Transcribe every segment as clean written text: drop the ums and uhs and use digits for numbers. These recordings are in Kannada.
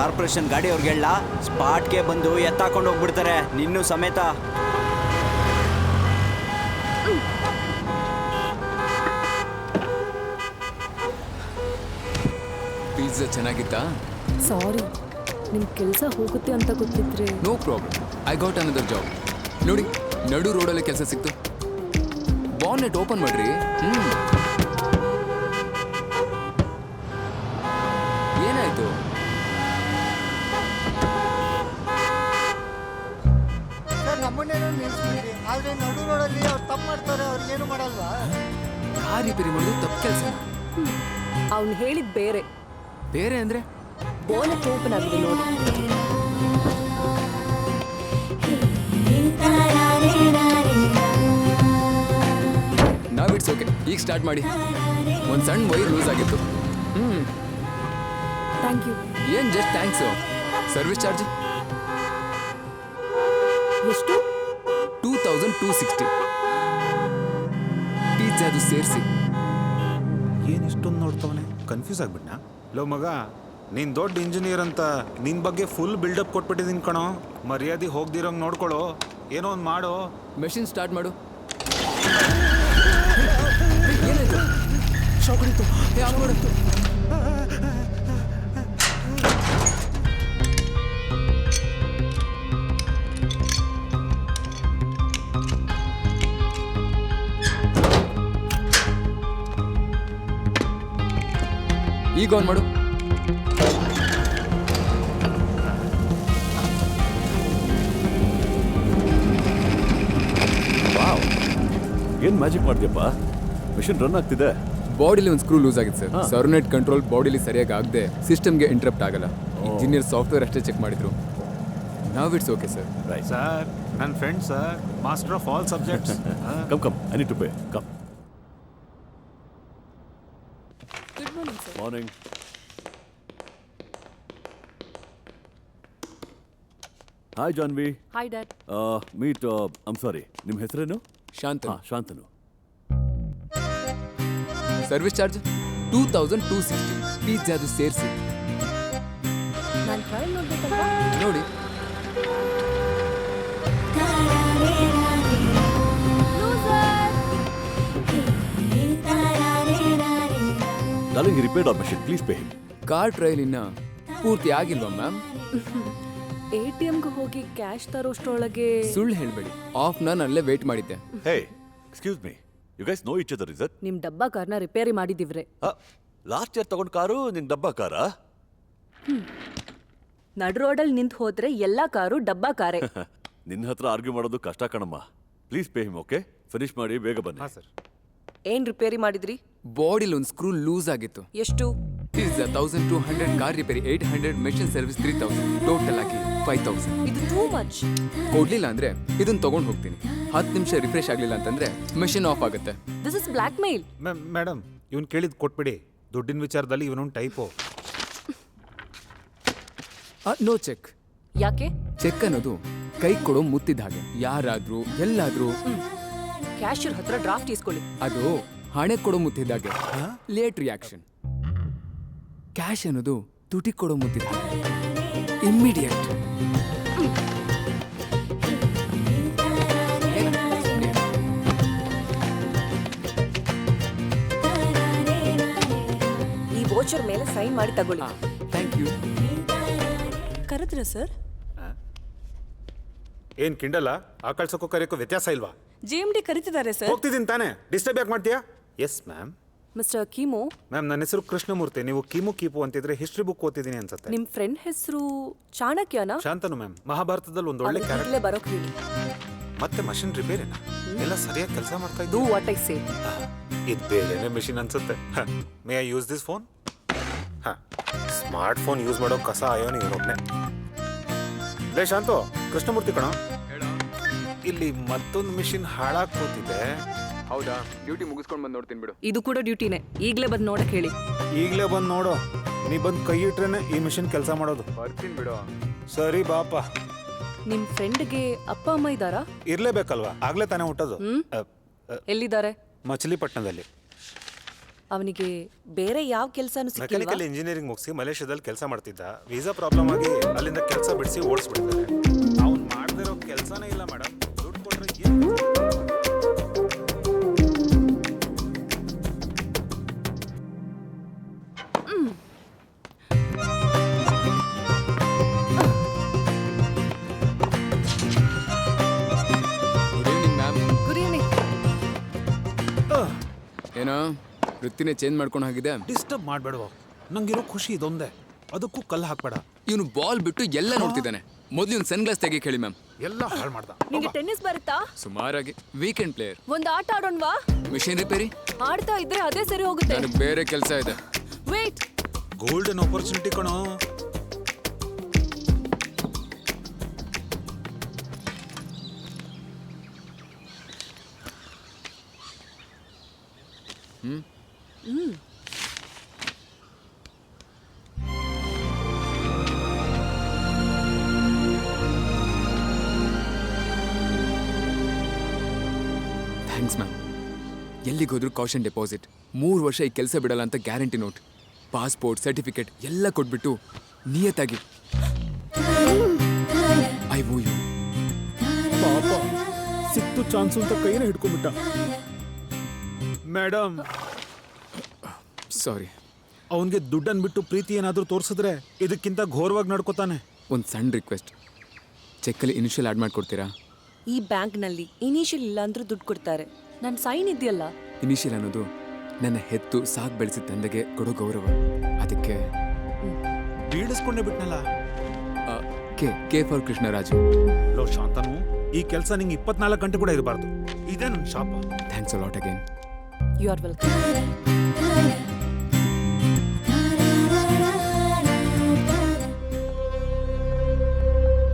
ಕಾರ್ಪೊರೇಷನ್ ಗಾಡಿ ಅವ್ರಿಗೆ ಹೇಳ, ಸ್ಪಾಟ್ಗೆ ಬಂದು ಎತ್ತಾಕೊಂಡು ಹೋಗ್ಬಿಡ್ತಾರೆ ನಿನ್ನೂ ಸಮೇತ. ಪಿಜ್ಜಾ ಚೆನ್ನಾಗಿತ್ತಾ? ಸಾರಿ, ನಿಮ್ ಕೆಲಸ ಹೋಗುತ್ತೆ ಅಂತ ಗೊತ್ತಿದ್ರೆ. No problem, I got another job. ನೋಡಿ, ನಡು ರೋಡಲ್ಲಿ ಕೆಲಸ ಸಿಕ್ತು. ಬಾನೆಟ್ ಓಪನ್ ಮಾಡ್ರಿ. ಏನಾಯ್ತು? ನಮ್ಮನ್ನೇನೋ ನಿಲ್ಸ್ಬಿಡಿ, ಆದ್ರೆ ನಡು ರೋಡಲ್ಲಿ ಅವ್ರು ತಪ್ಪು ಮಾಡ್ತಾರೆ, ಅವ್ರಿಗೇನು ಮಾಡಲ್ವಾ? ಕಾರ್ ರಿಪೇರಿ ಮಾಡೋದು ತಪ್ಪು ಕೆಲಸ. ಅವ್ನು ಹೇಳಿದ್ ಬೇರೆ. ಬೇರೆ ಅಂದ್ರೆ ಬೋನೆಟ್ ಓಪನ್ ಆಗಿದೆ ನೋಡಿ. ನಾವ್ ಇಟ್ಸ್ ಓಕೆ, ಈಗ ಸ್ಟಾರ್ಟ್ ಮಾಡಿ. ಒಂದು ಸಣ್ಣ ವೈರ್ ಲೂಸ್ ಆಗಿತ್ತು. Thank you. ಏನ್ ಜಸ್ಟ್ ಥ್ಯಾಂಕ್ಸು. ಸರ್ವಿಸ್ ಚಾರ್ಜ್ ಎಷ್ಟು? 2260. ಪಿಜ್ಜಾ ಅದು ಸೇರಿಸಿ. ಏನು ಇಷ್ಟೊಂದು ನೋಡ್ತವನೆ? ಕನ್ಫ್ಯೂಸ್ ಆಗ್ಬಿಟ್ನಾ? ಲೋ ಮಗ, ನೀನು ದೊಡ್ಡ ಇಂಜಿನಿಯರ್ ಅಂತ ನಿನ್ನ ಬಗ್ಗೆ ಫುಲ್ ಬಿಲ್ಡಪ್ ಕೊಟ್ಬಿಟ್ಟಿದ್ದೀನಿ ಕಣೋ. ಮರ್ಯಾದೆ ಹೋಗ್ದಿರೋಂಗೆ ನೋಡ್ಕೊಳ್ಳೋ, ಏನೋ ಒಂದು ಮಾಡೋ. ಮೆಷಿನ್ ಸ್ಟಾರ್ಟ್ ಮಾಡು. ಏನಾಯ್ತು? ಶಾಕ್ ಹೊಡಿತು. ಯಾವ ನೋಡಿತ್ತು? ಈಗ ಆನ್ ಮಾಡು. ಏನ್ ಮ್ಯಾಜಿಕ್ ಮಾಡ್ತೀಯಪ್ಪ? ಮಿಷನ್ ರನ್ ಆಗ್ತಿದೆ. ಬಾಡಿಲಿ ಒಂದು ಸ್ಕ್ರೂ ಲೂಸ್ ಆಗಿದೆ ಸರ್. ಸರ್ವ್ನೆಟ್ ಕಂಟ್ರೋಲ್ ಬಾಡಿಲಿ ಸರಿಯಾಗಿ ಆಗದೆ ಸಿಸ್ಟಮ್ಗೆ ಇಂಟರಪ್ಟ್ ಆಗಲ್ಲ. ಇಂಜಿನಿಯರ್ ಸಾಫ್ಟ್ವೇರ್ ಅಷ್ಟೇ ಚೆಕ್ ಮಾಡಿದ್ರು. ನಾವ್ it's okay sir. Right sir, ನನ್ನ friend sir, master of all subjects. Come I need to pay. Come. Good morning sir. Morning. Hi Janvi. Hi dad. Meet I'm sorry, ನಿಮ್ಮ ಹೆಸರೇನು? Shantha. Shantanu. Service charge 2260. Pizza ಅದು ಸೇರಿಸಿ. ನಾನು ಟ್ರಯಲ್ ನೋಡ್ಬೇಕಲ್ವಾ? ನೋಡಿ. Darling, repaired or machine, please pay him. Car trial ಇನ್ನ ಪೂರ್ತಿ ಆಗಿಲ್ವಾ ಮ್ಯಾಮ್? ATMಗೆ ಹೋಗಿ ಕ್ಯಾಶ್ ತರೋಷ್ಟರೊಳಗೆ. ಸುಳ್ಳು ಹೇಳ್ಬೇಡಿ, ಆಫ್ ನಾನು ಅಲ್ಲೇ ವೇಟ್ ಮಾಡಿದ್ದೆ. Hey, excuse me, you guys know each other, is it? ನಿಮ್ ಡಬ್ಬಾ ಕಾರ್ನ ರಿಪೇರಿ ಮಾಡಿದಿವ್ರೆ. ಲಾಸ್ಟ್ ಇಯರ್ ತಗೊಂಡ್ ಕಾರು ನಿನ್ ಡಬ್ಬಾ ಕಾರಾ? ನಡ್ ರೋಡಲ್ಲಿ ನಿಂತು ಹೋದ್ರೆ ಎಲ್ಲಾ ಕಾರು ಡಬ್ಬಾ ಕಾರೇ. ನಿನ್ನ ಹತ್ರ ಆರ್ಗ್ಯೂ ಮಾಡೋದು ಕಷ್ಟ ಕಣಮ್ಮ. Please pay him, okay? Finish ಮಾಡಿ ಬೇಗ ಬನ್ನಿ. ಹಾಂ ಸರ್. ಏನ್ ರಿಪೇರಿ ಮಾಡಿದ್ರಿ? ಬಾಡಿಲಿ ಒಂದು ಸ್ಕ್ರೂ ಲೂಸ್ ಆಗಿತ್ತು. ಎಷ್ಟು? Pizza 1200, car repair 800, machine service 3000, total ಆಗಿ 5000. ಇದು ಟೂ ಮಚ್. ಕೊಡ್ಲಿಲ್ಲ ಅಂದ್ರೆ ಇದನ್ನ ತಗೊಂಡ್ ಹೋಗ್ತೀನಿ. 10 ನಿಮಿಷ ರಿಫ್ರೆಶ್ ಆಗ್ಲಿಲ್ಲ ಅಂತಂದ್ರೆ ಮೆಷಿನ್ ಆಫ್ ಆಗುತ್ತೆ. This is blackmail. Madam, ಇವ್ನು ಕೇಳಿದ್ ಕೊಟ್ಬಿಡಿ. ದುಡ್ಡಿನ ವಿಚಾರದಲ್ಲಿ ಇವನೊಂದು ಟೈಪು. No cheque. ಯಾಕೆ? ಚೆಕ್ ಅನ್ನೋದು ಕೈ ಕೊಡೋ ಮುತ್ತಿದ ಹಾಗೆ. ಯಾರಾದ್ರೂ ಎಲ್ಲಾದ್ರೂ ಕ್ಯಾಶಿಯರ್ ಹತ್ರ ಡ್ರಾಫ್ಟ್ ಇಸ್ಕೊಳ್ಳಿ. ಅದು ಹಣೆ ಕೊಡೋ ಮುತ್ತಿದ್ದಾಗೆ, ಲೇಟ್ ರಿಯಾಕ್ಷನ್. ಕ್ಯಾಶ್ ಅನ್ನೋದು ತುಟಿ ಕೊಡೋ ಮುತ್ತಿದ ಹಾಗೆ, ಇಮ್ಮಿಡಿಯೇಟ್. ಈ ವೋಚರ್ ಮೇಲೆ ಸೈನ್ ಮಾಡಿ ತಗೊಳ್ಳಿ. Thank you. ಕರೆದ್ರ ಸರ್? ಏನ್ ಕಿಂಡಲ್ಲ? ಆ ಕಳ್ಸೋಕ್ಕೂ ಕರೆಯೋಕ್ಕೂ ವ್ಯತ್ಯಾಸ ಇಲ್ವಾ? GMD ಕರೀತಿದ್ದಾರೆ ಸರ್. ಹೋಗ್ತಿದ್ದೀನಿ ತಾನೇ, ಡಿಸ್ಟರ್ಬ್ ಯಾಕೆ ಮಾಡ್ತೀಯಾ? Yes ma'am. ಮಿಸ್ಟರ್ ಕೀಮೋ. ಮ್ಯಾಮ್, ನನ್ನ ಹೆಸರು ಕೃಷ್ಣಮೂರ್ತಿ. ನೀವು ಕೀಪು ಅಂತಿದ್ರೆ ಹಿಸ್ಟ್ರಿ ಬುಕ್ ಓದ್ತಿದ್ದೀನಿ ಅನ್ಸುತ್ತೆ. ನಿಮ್ ಫ್ರೆಂಡ್ ಹೆಸರು ಚಾಣಕ್ಯನಾ? ಶಾಂತನು ಮ್ಯಾಮ್. ಮಹಾಭಾರತದಲ್ಲಿ ಒಂದು ಒಳ್ಳೆ ಕ್ಯಾರೆಕ್ಟರ್. ಈಗಲೇ ಬರೋಕ್ ಹೇಳಿ. ಮತ್ತೆ ಮಷಿನ್ ರಿಪೇರಿನಾ? ಎಲ್ಲ ಸರಿಯಾಗಿ ಕೆಲಸ ಮಾಡ್ತಾ ಡೂ ಇದ್ದು. What I say. ಇದು ಬೇರೆನೇ ಮೆಷಿನ್ ಅನ್ಸುತ್ತೆ. May I use this phone? Smart phone use ಮಾಡೋ ಕಸ ಆಯೋನಿ ಇವನೊಬ್ನೇ. ಲೇ ಶಾಂತು, ಕೃಷ್ಣಮೂರ್ತಿ ಕಣ. ಇಲ್ಲಿ ಮತ್ತೊಂದು ಮಿಷಿನ್ ಹಾಳಾಗ್ ಕೂತಿದೆ. ಹೌದಾ? ಡ್ಯೂಟಿ ಮುಗಿಸ್ಕೊಂಡು ಬಂದು ನೋಡ್ತೀನಿ ಬಿಡು. ಇದು ಕೂಡ ಡ್ಯೂಟಿನೇ. ಈಗಲೇ ಬಂದು ನೋಡಕ್ ಹೇಳಿ. ಈಗಲೇ ಬಂದು ನೋಡು. ನೀ ಬಂದು ಕೈ ಇಟ್ರೇನೆ ಈ ಮಿಷಿನ್ ಕೆಲಸ ಮಾಡೋದು. ಬರ್ತೀನಿ ಬಿಡು. ಸರಿ ಬಾಪ. ನಿಮ್ ಫ್ರೆಂಡ್ಗೆ ಅಪ್ಪ ಅಮ್ಮ ಇದ್ದಾರಾ? ಇರ್ಲೇಬೇಕಲ್ವಾ, ಆಗ್ಲೇ ತಾನೇ ಹುಟ್ಟೋದು. ಎಲ್ಲಿದ್ದಾರೆ? ಮಚಿಲಿಪಟ್ಟಣದಲ್ಲಿ. ಅವನಿಗೆ ಬೇರೆ ಯಾವ ಕೆಲಸನೂ ಸಿಕ್ಕಿಲ್ವಾ? ಮೆಕ್ಯಾನಿಕಲ್ ಇಂಜಿನಿಯರಿಂಗ್ ಮುಗಿಸಿ ಮಲೇಷ್ಯಾದಲ್ಲಿ ಕೆಲಸ ಮಾಡ್ತಿದ್ದ. ವೀಸಾ ಪ್ರಾಬ್ಲಮ್ ಆಗಿ ಅಲ್ಲಿಂದ ಕೆಲಸ ಬಿಡಿಸಿ ಓಡಿಸ್ಬಿಟ್ಟಿದ್ದಾರೆ. ಅವ್ನು ಮಾಡದಿರೋ ಕೆಲಸನೇ ಇಲ್ಲ ಮೇಡಮ್. ದುಡ್ಡು ಕೊಟ್ರೆ good evening ma'am. Good evening. ಏನೋ ವೃತ್ತಿನೇ ಚೇಂಜ್ ಮಾಡ್ಕೊಂಡು ಹೋಗಿದೆ. ಡಿಸ್ಟರ್ಬ್ ಮಾಡಬೇಡವ, ನಂಗಿರೋ ಖುಷಿ ಇದೊಂದೇ. ಅದಕ್ಕೂ ಕಲ್ಲು ಹಾಕ್ಬೇಡ. ಇವನು ಬಾಲ್ ಬಿಟ್ಟು ಎಲ್ಲ ನೋಡ್ತಿದ್ದಾನೆ. ಮೊದಲು ಇವ್ನು ಸನ್ ಗ್ಲಾಸ್ ತೆಗಿ ಹೇಳಿ ಮ್ಯಾಮ್. ಎಲ್ಲ ಹಾಳು ಮಾಡ್ದ. ನಿಂಗೆ ಟೆನ್ನಿಸ್ ಬರುತ್ತಾ? ಸುಮಾರಾಗಿ. Weekend player. ಒಂದ್ ಆಟ ಆಡೋಣವಾ? ಮಿಷಿನ್ ರಿಪೇರಿ ಆಡ್ತಾ ಇದ್ರೆ ಅದೇ ಸರಿ ಹೋಗುತ್ತೆ. ನನಗೆ ಬೇರೆ ಕೆಲಸ ಇದೆ. ವೇಟ್. ಗೋಲ್ಡನ್ ಆಪರ್ಚುನಿಟಿ ಕಣೋ. Thanks ma'am. ಎಲ್ಲಿಗೋದ್ರೂ ಕಾಷನ್ ಡೆಪಾಸಿಟ್. 3 ವರ್ಷ ಈ ಕೆಲಸ ಬಿಡಲ್ಲ ಅಂತ ಗ್ಯಾರಂಟಿ ನೋಟ್, ಪಾಸ್ಪೋರ್ಟ್, ಸರ್ಟಿಫಿಕೇಟ್ ಎಲ್ಲ ಕೊಟ್ಬಿಟ್ಟು ನಿಯತ್ತಾಗಿ ಐ ಓ ಯು. ಪಾಪ ಸಿಕ್ತು ಚಾನ್ಸ್ ಅಂತ ಕೈನ ಹಿಡ್ಕೊಂಡ್ಬಿಟ್ಟ. ಮೇಡಮ್, ಸಾರಿ. ಅವನಿಗೆ ದುಡ್ಡನ್ನು ಬಿಟ್ಟು ಪ್ರೀತಿ ಏನಾದರೂ ತೋರಿಸಿದ್ರೆ ಇದಕ್ಕಿಂತ ಘೋರವಾಗಿ ನಡ್ಕೋತಾನೆ. ಒಂದು ಸಣ್ಣ ರಿಕ್ವೆಸ್ಟ್, ಚೆಕ್ಕಲ್ಲಿ ಇನಿಷಿಯಲ್ ಆ್ಯಡ್ ಮಾಡಿಕೊಡ್ತೀರಾ? ಈ ಬ್ಯಾಂಕ್ನಲ್ಲಿ ಇನಿಷಿಯಲ್ ಇಲ್ಲ ಅಂದ್ರೂ ದುಡ್ಡು ಕೊಡ್ತಾರೆ. ನನ್ನ ಸೈನ್ ಇದೆಯಲ್ಲ. ಇನಿಷಿಯಲ್ ಅನ್ನೋದು ನನ್ನ ಹೆತ್ತು ಸಾಕು ಬೆಳೆಸಿದ ತಂದೆಗೆ ಕೊಡೋ ಗೌರವ. ಅದಕ್ಕೆ ಬೀಳಿಸ್ಕೊಂಡೇ ಬಿಟ್ನಲ್ಲ. K for Krishnaraju. ಲೋ ಶಾಂತನು, ಈ ಕೆಲಸ ನಿಂಗೆ 24 ಗಂಟೆ ಕೂಡ ಇರಬಾರ್ದು. ಇದೇ ನನ್ನ ಶಾಪ. Thanks a lot again. You are welcome.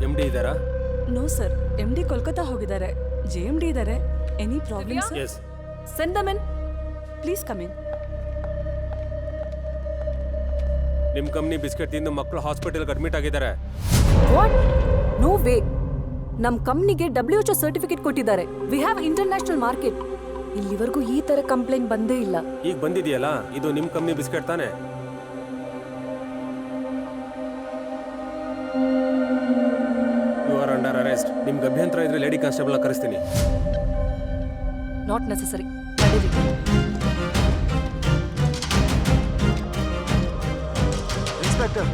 MD ಇದ್ದಾರಾ? ನೋ ಸರ್, MD ಕೋಲ್ಕತ್ತಾ ಹೋಗಿದ್ದಾರೆ. JMD ಇದ್ದಾರೆ. Any problem sir? Yes. Send them in. Please come in. ನಿಮ್ಮ ಕಂಪ್ನಿ ಬಿಸ್ಕೆಟ್ ತಿಂದು ಮಕ್ಕಳು ಹಾಸ್ಪಿಟಲ್ಗೆ ಅಡ್ಮಿಟ್ ಆಗಿದ್ದಾರೆ. ವಾಟ್? No way. ನಮ್ಮ ಕಂಪ್ನಿಗೆ WHO ಸರ್ಟಿಫಿಕೇಟ್ ಕೊಟ್ಟಿದ್ದಾರೆ. We have international market. ಇಲ್ಲಿವರೆಗೂ ಈ ತರ ಕಂಪ್ಲೇಂಟ್ ಬಂದೇ ಇಲ್ಲ. ಈಗ ಬಂದಿದೆಯಲ್ಲ, ಇದು ನಿಮ್ಮ ಕಂಪ್ನಿ ಬಿಸ್ಕೆಟ್ ತಾನೆ? You are under arrest. ನಿಮ್ಗೆ ಅಭ್ಯಂತರ ಇದ್ರೆ ಲೇಡಿ ಕಾನ್ಸ್ಟೇಬಲ್ ಕರೆಸ್ತೀನಿ. Not necessary. ನಡೀರಿ. ಇನ್ಸ್ಪೆಕ್ಟರ್,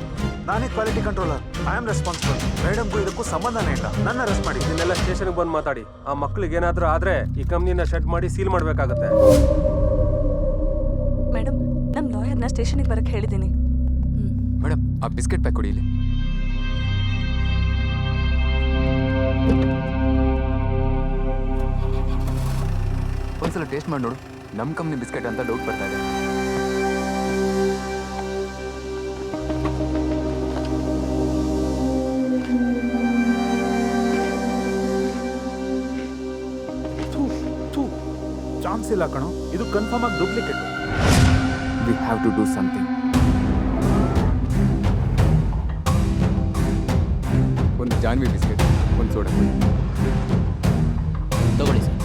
ನಾನೇ quality controller. I am responsible. ಮೇಡಮ್ಗೂ ಇದಕ್ಕೂ ಸಂಬಂಧನೇ ಇಲ್ಲ. ನನ್ನ ಅರೆಸ್ಟ್ ಮಾಡಿ. ಇದನ್ನೆಲ್ಲ ಸ್ಟೇಷನ್ಗೆ ಬಂದು ಮಾತಾಡಿ. ಆ ಮಕ್ಳಿಗೆ ಏನಾದರೂ ಆದ್ರೆ ಈ ಕಂಪ್ನಿನ ಶೆಡ್ ಮಾಡಿ ಸೀಲ್ ಮಾಡಬೇಕಾಗತ್ತೆ. ಮೇಡಮ್, ನಮ್ಮ ಲಾಯರ್ನ ಸ್ಟೇಷನ್ಗೆ ಬರಕ್ಕೆ ಹೇಳಿದ್ದೀನಿ. ಮೇಡಮ್, ಆ ಬಿಸ್ಕೆಟ್ ಪ್ಯಾಕ್ ಕೊಡಿ ಇಲ್ಲಿ. ಒಂದ್ಸಲ ಟೇಸ್ಟ್ ಮಾಡಿ ನೋಡು. ನಮ್ಮ ಕಂಪ್ನಿ ಬಿಸ್ಕೆಟ್ ಅಂತ ಡೌಟ್ ಬರ್ತಾ ಇದೆ. ಚಾನ್ಸ್ ಇಲ್ಲ ಕಣೋ, ಇದು ಕನ್ಫರ್ಮ್ ಆಗಿ duplicate. We have to do something. ಒಂದು ಜಾನ್ವಿ ಬಿಸ್ಕೆಟ್, ಒಂದು ಸೋಡಾ ತಗೊಳ್ಳಿ ಸರ್.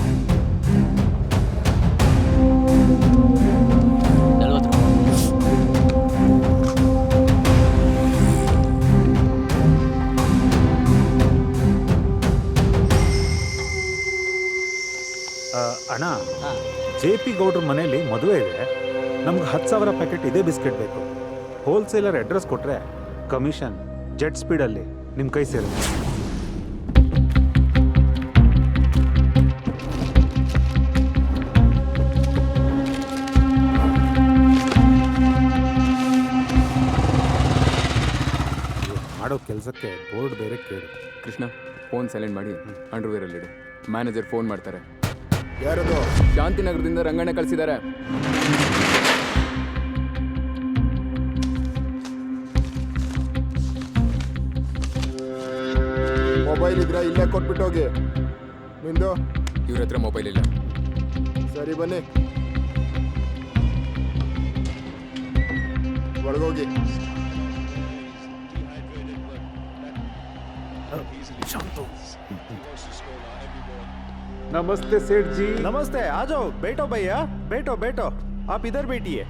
40 ಅಣ್ಣ, JP ಗೌಡ್ರ ಮನೆಯಲ್ಲಿ ಮದುವೆ ಇದೆ. ನಮ್ಗೆ 10,000 ಪ್ಯಾಕೆಟ್ ಇದೇ ಬಿಸ್ಕೆಟ್ ಬೇಕು. ಹೋಲ್ಸೇಲರ್ ಅಡ್ರೆಸ್ ಕೊಟ್ರೆ ಕಮಿಷನ್ ಜೆಟ್ ಸ್ಪೀಡಲ್ಲಿ ನಿಮ್ಮ ಕೈ ಸೇರುತ್ತೆ. ಮಾಡೋ ಕೆಲಸಕ್ಕೆ ಬೋರ್ಡ್ ಬೇರೆ ಕೇಳು. ಕೃಷ್ಣ, ಫೋನ್ ಸೈಲೆಂಟ್ ಮಾಡಿ ಅಂಡರ್ವೇರಲ್ಲಿಡು. ಮ್ಯಾನೇಜರ್ ಫೋನ್ ಮಾಡ್ತಾರೆ. ಯಾರದು? ಶಾಂತಿನಗರದಿಂದ ರಂಗಣ್ಣ ಕಳಿಸಿದ್ದಾರೆ. ಮೊಬೈಲ್ ಇದ್ರೆ ಇಲ್ಲೇ ಕೊಟ್ಬಿಟ್ಟು ಹೋಗಿ. ನಿಂದು? ಇವ್ರ ಹತ್ರ ಮೊಬೈಲ್ ಇಲ್ಲ. ಸರಿ, ಬನ್ನಿ ಒಳಗೋಗಿ. नमस्ते सेठ जी। नमस्ते, आ जाओ, बैठो भैया, बैठो बैठो, आप इधर बैठिए।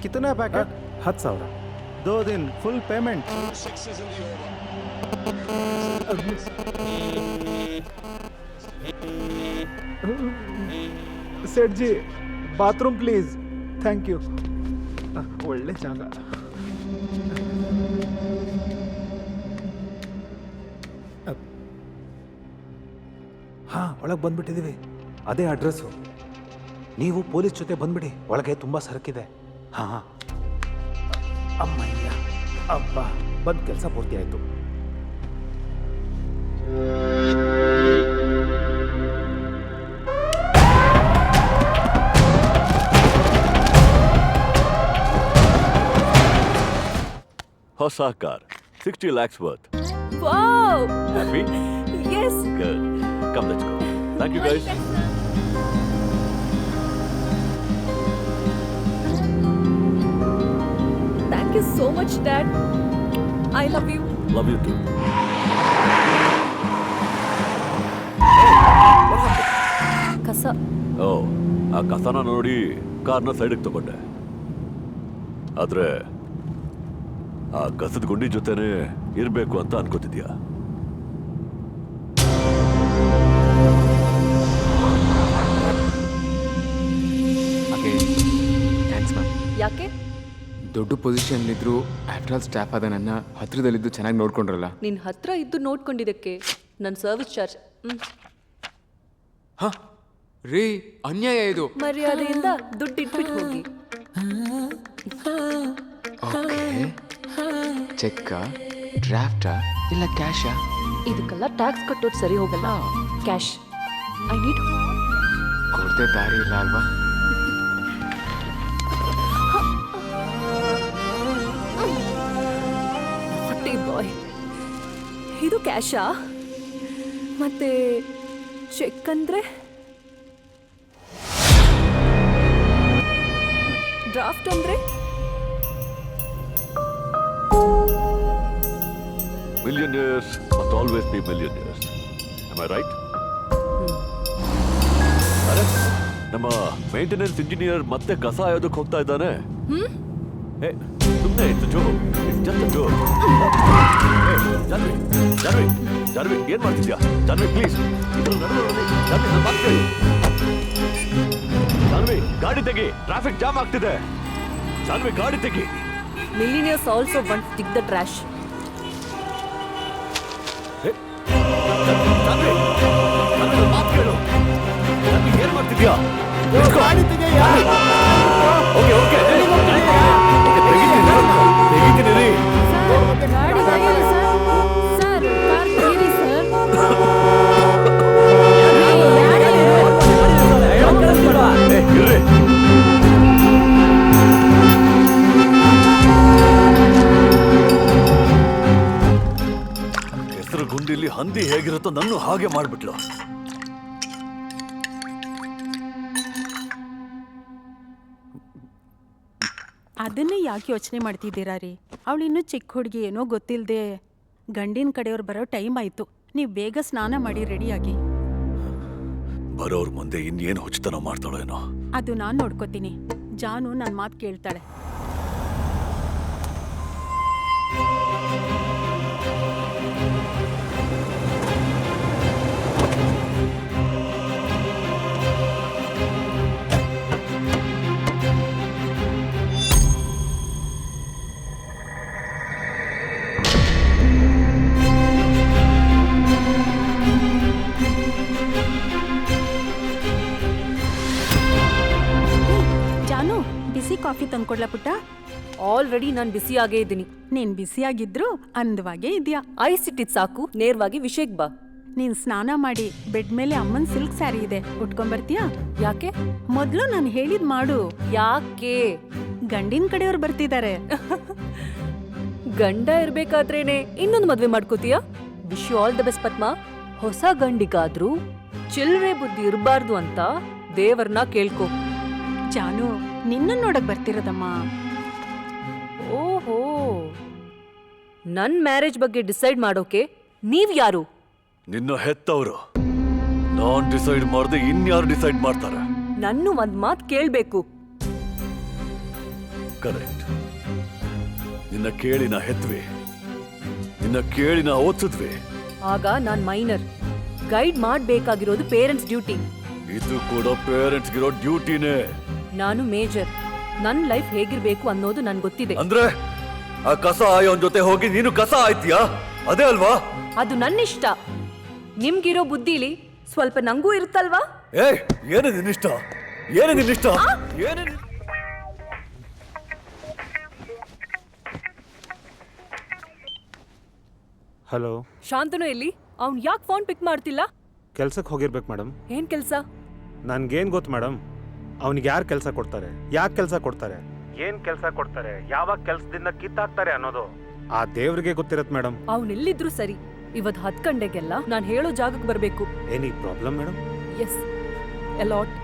कितना पैकेट? 10,000। 2 दिन फुल पेमेंट। सेठ जी बाथरूम प्लीज। Thank you. ಒಳ್ಳೆ ಜಾಗ. ಹಾ, ಒಳಗೆ ಬಂದ್ಬಿಟ್ಟಿದ್ದೀವಿ. ಅದೇ ಅಡ್ರೆಸ್ಸು. ನೀವು ಪೊಲೀಸ್ ಜೊತೆ ಬಂದ್ಬಿಡಿ, ಒಳಗೆ ತುಂಬ ಸರಕಿದೆ. ಹಾಂ ಹಾಂ. ಅಮ್ಮಯ್ಯ, ಅಬ್ಬಾ, ಬಂದು ಕೆಲಸ ಪೂರ್ತಿ ಆಯಿತು. ಹೊಸ car 60 lakhs worth. Wow, Happy? Yes. Good. Come, let's go. Thank you, guys. Thank you so much dad. I love you. Love you too. ಕಸ. ಓ, ಆ ಕಸನ ನೋಡಿ ಕಾರ್ನ ಸೈಡಿಗೆ ತಗೊಂಡೆ. ಆದ್ರೆ ಆ ಕಸದ ಗುಂಡಿ ಜೊತೆನೆ ಇರ್ಬೇಕು ಅಂತ ಅನ್ಕೋತಿದ್ಯಾ? ಹಾಗೆ ಥ್ಯಾಂಕ್ಸ್ ಮ್ಯಾಮ್. ಯಾಕೆ? ದೊಡ್ಡ ಪೊಸಿಷನ್ಲಿದ್ರು ಆಫ್ಟರ್ ಆಲ್ ಸ್ಟಾಫ್ ಆದ ನನ್ನ ಹತ್ರದಲ್ಲಿದ್ದು ಚೆನ್ನಾಗಿ ನೋಡ್ಕೊಂಡ್ರಲ್ಲ. ನಿನ್ನ ಹತ್ರ ಇದ್ದು ನೋಡ್ಕೊಂಡಿದ್ದಕ್ಕೆ ನನ್ನ ಸರ್ವಿಸ್ ಚಾರ್ಜ್. ಹಾಂ ರೀ, ಅನ್ಯಾಯ ಇದು. ಮರ್ಯಾದೆಯಿಂದ ದುಡ್ಡು ಇಟ್ಬಿಟ್ಟು ಹೋಗಿ. ಓಕೆ, ಚೆಕ್ಕಾ, ಡ್ರಾಫ್ಟಾ ಇಲ್ಲ ಕ್ಯಾಶಾ? ಇದಕ್ಕೆಲ್ಲ ಟ್ಯಾಕ್ಸ್ ಕಟ್ಟೋದು ಸರಿ ಹೋಗಲ್ಲ. Cash I need. ಕೊಡ್ದೆ ದಾರಿ ಇಲ್ಲ ಅಲ್ವಾ? ಬಾಯ್, ಇದು ಕ್ಯಾಶಾ? ಮತ್ತೆ ಚೆಕ್ ಅಂದ್ರೆ? ಡ್ರಾಫ್ಟ್ ಅಂದ್ರೆ? Millionaires must always be millionaires. Am I right? ಅರೆ, ನಮ್ಮ ಮೇಂಟೆನೆನ್ಸ್ ಇಂಜಿನಿಯರ್ ಮತ್ತೆ ಕಸ ಆಯೋದಕ್ಕೆ ಹೋಗ್ತಾ ಇದ್ದಾನೆ. ಏ, ಸುಮ್ಮನೆ ಇತ್ತು ಜೋ, ಜಸ್ಟ್ ಜೋ. ಜಾನ್ವಿ, ಜಾನ್ವಿ, ಜಾನ್ವಿ, ಏನ್ ಮಾಡ್ತಿದ್ಯಾ? ಜಾನ್ವಿ, ಪ್ಲೀಸ್, ಜಾನ್ವಿ, ನನ್ನ ಮಾತು ಕೇಳಿ. ಜಾನ್ವಿ, ಗಾಡಿ ತೆಗಿ, ಟ್ರಾಫಿಕ್ ಜಾಮ್ ಆಗ್ತಿದೆ. ಜಾನ್ವಿ, ಗಾಡಿ ತೆಗಿ. Millionaires also want to dig the trash. Janhvi, ನನ್ನ ಮಾತು ಕೇಳು. ಜಾನ್ವಿ, ಏನ್ ಮಾಡ್ತಿದ್ಯಾ? ಓಕೆ ಓಕೆ ತೆಗಿತೀನಿ ರೀ. ಇರ್ರಿ. ಹೆಸರು ಗುಂಡಿಲಿ ಹಂದಿ ಹೇಗಿರುತ್ತೋ ನನ್ನ ಹಾಗೆ ಮಾಡ್ಬಿಟ್ಲು. ಅದನ್ನೇ ಯಾಕೆ ಯೋಚನೆ ಮಾಡ್ತಿದ್ದೀರಾ ರೀ? ಅವಳು ಇನ್ನೂ ಚಿಕ್ಕ ಹುಡುಗಿ, ಏನೋ ಗೊತ್ತಿಲ್ಲದೆ. ಗಂಡಿನ ಕಡೆಯವ್ರು ಬರೋ ಟೈಮ್ ಆಯಿತು. ನೀವು ಬೇಗ ಸ್ನಾನ ಮಾಡಿ ರೆಡಿಯಾಗಿ. ಬರೋರ್ ಮುಂದೆ ಇನ್ನೇನು ಹುಚ್ಚತನ ಮಾಡ್ತಾಳೋ ಏನೋ. ಅದು ನಾನು ನೋಡ್ಕೋತೀನಿ. ಜಾನು ನನ್ನ ಮಾತು ಕೇಳ್ತಾಳೆ. ಜಾನು, ಬಿಸಿ ಕಾಫಿ ತಂದ್ಕೊಡ್ಲಾ ಪುಟ್ಟ? ಆಲ್ರೆಡಿ ನಾನು ಬಿಸಿಯಾಗೇ ಇದ್ದೀನಿ. ನೀನ್ ಬಿಸಿಯಾಗಿದ್ರು ಅಂದವಾಗೇ ಇದೆಯಾ? ಐಸ್ ಇಟ್ಟಿದ್ ಸಾಕು, ನೇರವಾಗಿ ವಿಷಯಕ್ಕೆ ಬಾ. ನೀನ್ ಸ್ನಾನ ಮಾಡಿ ಬೆಡ್ ಮೇಲೆ ಅಮ್ಮನ್ ಸಿಲ್ಕ್ ಸ್ಯಾರಿ ಇದೆ, ಉಟ್ಕೊಂಬರ್ತೀಯಾ? ಯಾಕೆ? ಮೊದ್ಲು ನಾನು ಹೇಳಿದ್ ಮಾಡು. ಯಾಕೆ? ಗಂಡಿನ ಕಡೆಯವ್ರು ಬರ್ತಿದ್ದಾರೆ. ಗಂಡ ಇರ್ಬೇಕಾದ್ರೇನೆ ಇನ್ನೊಂದು ಮದ್ವೆ ಮಾಡ್ಕೋತೀಯಾ? Wish you all the best Padma. ಹೊಸ ಗಂಡಿಗಾದ್ರೂ ಚಿಲ್ರೆ ಬುದ್ಧಿ ಇರಬಾರ್ದು ಅಂತ ದೇವರನ್ನ ಕೇಳ್ಕೊ. ಜಾನು ನಿನ್ನ ನೋಡಕ್ ಬರ್ತಿರೋದಮ್ಮ. ಓಹೋ, ನನ್ ಮ್ಯಾರೇಜ್ ಬಗ್ಗೆ ಡಿಸೈಡ್ ಮಾಡೋಕೆ ನೀವ್ ಯಾರು? ನಿನ್ನ ಹೆತ್ತವರು. ನಾನ್ ಡಿಸೈಡ್ ಮಾಡದೆ ಇನ್ಯಾರು ಡಿಸೈಡ್ ಮಾಡ್ತಾರೆ? ನನ್ನು ಒಂದ್ ಮಾತ್ ಕೇಳ್ಬೇಕು. ಕರೆಕ್ಟ್. ನಿನ್ನ ಕೇಳಿ ನಾ ಹೆತ್ವಿ, ನಿನ್ನ ಕೇಳಿ ನಾ ಓದಿಸಿದ್ವಿ. ಆಗ ನಾನ್ ಮೈನರ್. ಗೈಡ್ ಮಾಡ್ಬೇಕಾಗಿರೋದು ಪೇರೆಂಟ್ಸ್ ಡ್ಯೂಟಿ. ಇದು ಕೂಡ ಪೇರೆಂಟ್ಸ್ಗಿರೋ ಡ್ಯೂಟಿನೇ. ನಾನು ಮೇಜರ್. ನನ್ ಲೈಫ್ ಹೇಗಿರ್ಬೇಕು ಅನ್ನೋದು ನನ್ ಗೊತ್ತಿದೆ. ಅಂದ್ರೆ ಆ ಕಸ ಆಯೋನ್ ಜೊತೆ ಹೋಗಿ ನೀನು ಕಸ ಆಯ್ತೀಯಾ? ಅದೇ ಅಲ್ವಾ? ಅದು ನನ್ನಿಷ್ಟ. ನಿಮ್ಗಿರೋ ಬುದ್ಧಿಲಿ ಸ್ವಲ್ಪ ನಂಗೂ ಇರುತ್ತಲ್ವಾ? ಏನೇ ನಿನ್ನಿಷ್ಟ? ಏನೇ ನಿನ್ನಿಷ್ಟ? ಏನೇ ಹಲೋ, ಶಾಂತನು ಎಲ್ಲಿ? ಅವ್ನ್ ಯಾಕೆ ಫೋನ್ ಪಿಕ್ ಮಾಡ್ತಿಲ್ಲ? ಕೆಲ್ಸಕ್ಕೆ ಹೋಗಿರ್ಬೇಕು ಮೇಡಮ್. ಏನ್ ಕೆಲ್ಸ? ನನ್ಗೇನ್ ಗೊತ್ತು ಮೇಡಮ್, ಅವನಿಗೆ ಯಾರು ಕೆಲಸ ಕೊಡ್ತಾರೆ, ಯಾಕೆ ಕೆಲಸ ಕೊಡ್ತಾರೆ, ಏನ್ ಕೆಲಸ ಕೊಡ್ತಾರೆ, ಯಾವಾಗ ಕೆಲಸದಿಂದ ಕಿತ್ತಾಕ್ತಾರೆ ಅನ್ನೋದು ಆ ದೇವ್ರಿಗೆ ಗೊತ್ತಿರತ್ ಮೇಡಮ್. ಅವ್ನ್ ಎಲ್ಲಿದ್ರು ಸರಿ, ಇವತ್ 10 ಗಂಟೆಗೆಲ್ಲ ನಾನ್ ಹೇಳೋ ಜಾಗಕ್ಕೆ ಬರ್ಬೇಕು. Any problem madam? Yes, a lot.